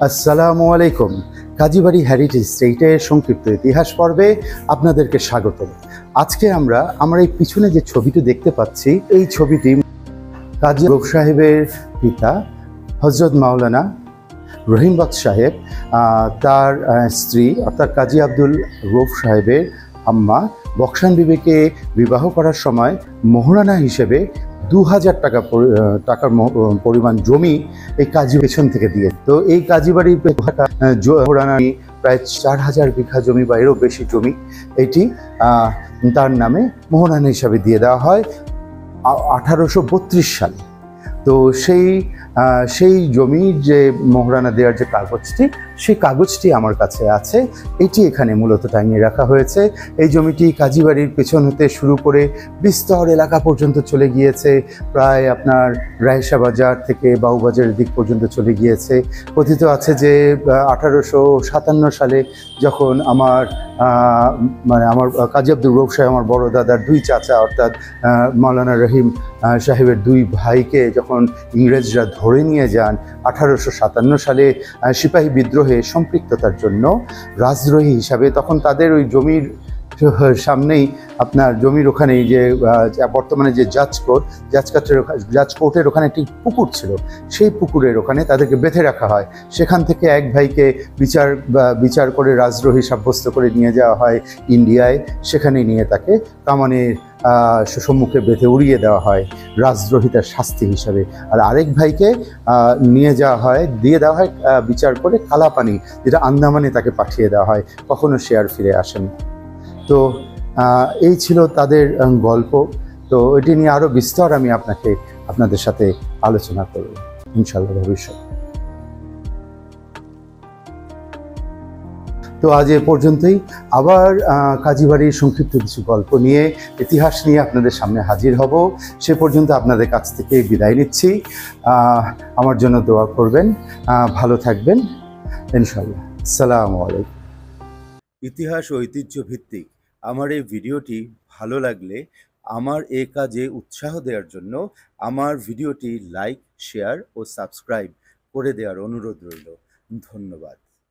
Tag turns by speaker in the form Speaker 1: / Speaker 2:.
Speaker 1: আসসালামু আলাইকুম। কাজীবাড়ি হেরিটেজ স্টেটের সংক্ষিপ্ত ইতিহাস পর্বে আপনাদেরকে স্বাগত। আজকে আমার এই পিছনে যে ছবিটি দেখতে পাচ্ছি, এই ছবিটি কাজী রৌফ সাহেবের পিতা হজরত মাওলানা রহিম বক্স সাহেব, তার স্ত্রী অর্থাৎ কাজী আব্দুল রৌফ সাহেবের আম্মা বক্সান বিবিকে বিবাহ করার সময় মোহরানা হিসেবে 2000 টাকার পরিমাণ জমি এই কাজী পেছন থেকে দিয়ে। তো এই কাজীবাড়ির মোহরানা প্রায় 4000 বিঘা জমি বা এরও বেশি জমি এটি তার নামে মোহরানা হিসাবে দিয়ে দেওয়া হয় 1832 সালে। তো সেই জমির যে মোহরানা দেওয়ার যে কাগজটি, সেই কাগজটি আমার কাছে আছে। এটি এখানে মূলত টাঙিয়ে রাখা হয়েছে। এই জমিটি কাজীবাড়ির পেছন হতে শুরু করে বিস্তর এলাকা পর্যন্ত চলে গিয়েছে, প্রায় আপনার রায়সা বাজার থেকে বাউবাজারের দিক পর্যন্ত চলে গিয়েছে। কথিত আছে যে 1857 সালে যখন আমার কাজী আব্দুল রৌফ সাহেব, আমার বড় দাদার দুই চাচা অর্থাৎ মাওলানা রহিম সাহেবের দুই ভাইকে যখন ইংরেজরা ধরে নিয়ে যান 1857 সালে সিপাহী বিদ্রোহে সম্পৃক্ততার জন্য রাজদ্রোহী হিসাবে, তখন তাদের ওই জমির সামনেই আপনার জমির ওখানেই যে বর্তমানে যে জাজ কোর্টের ওখানে একটি পুকুর ছিল, সেই পুকুরের ওখানে তাদেরকে বেঁধে রাখা হয়। সেখান থেকে এক ভাইকে বিচার করে রাজদ্রোহী সাব্যস্ত করে নিয়ে যাওয়া হয় ইন্ডিয়ায়। সেখানে নিয়ে তাকে কামানের সম্মুখে বেঁধে উড়িয়ে দেওয়া হয় রাজদ্রোহিতার শাস্তি হিসাবে। আর আরেক ভাইকে দিয়ে দেওয়া হয় বিচার করে কালাপানি, যেটা আন্দামানে তাকে পাঠিয়ে দেওয়া হয়। কখনো সে আর ফিরে আসেন। তো এই ছিল তাদের গল্প। তো এটি নিয়ে আরও বিস্তর আমি আপনাদের সাথে আলোচনা করব ইনশাআল্লাহ ভবিষ্যতে। তো আজ এ পর্যন্তই। আবার কাজীবাড়ির সংক্ষিপ্ত কিছু গল্প নিয়ে, ইতিহাস নিয়ে আপনাদের সামনে হাজির হব। সে পর্যন্ত আপনাদের কাছ থেকে বিদায় নিচ্ছি। আমার জন্য দোয়া করবেন, ভালো থাকবেন ইনশাআল্লাহ। আসসালামু আলাইকুম। ইতিহাস ও ঐতিহ্য ভিত্তিক আমার এই ভিডিওটি ভালো লাগলে আমার এ কাজে উৎসাহ দেওয়ার জন্য আমার ভিডিওটি লাইক, শেয়ার ও সাবস্ক্রাইব করে দেওয়ার অনুরোধ রইল। ধন্যবাদ।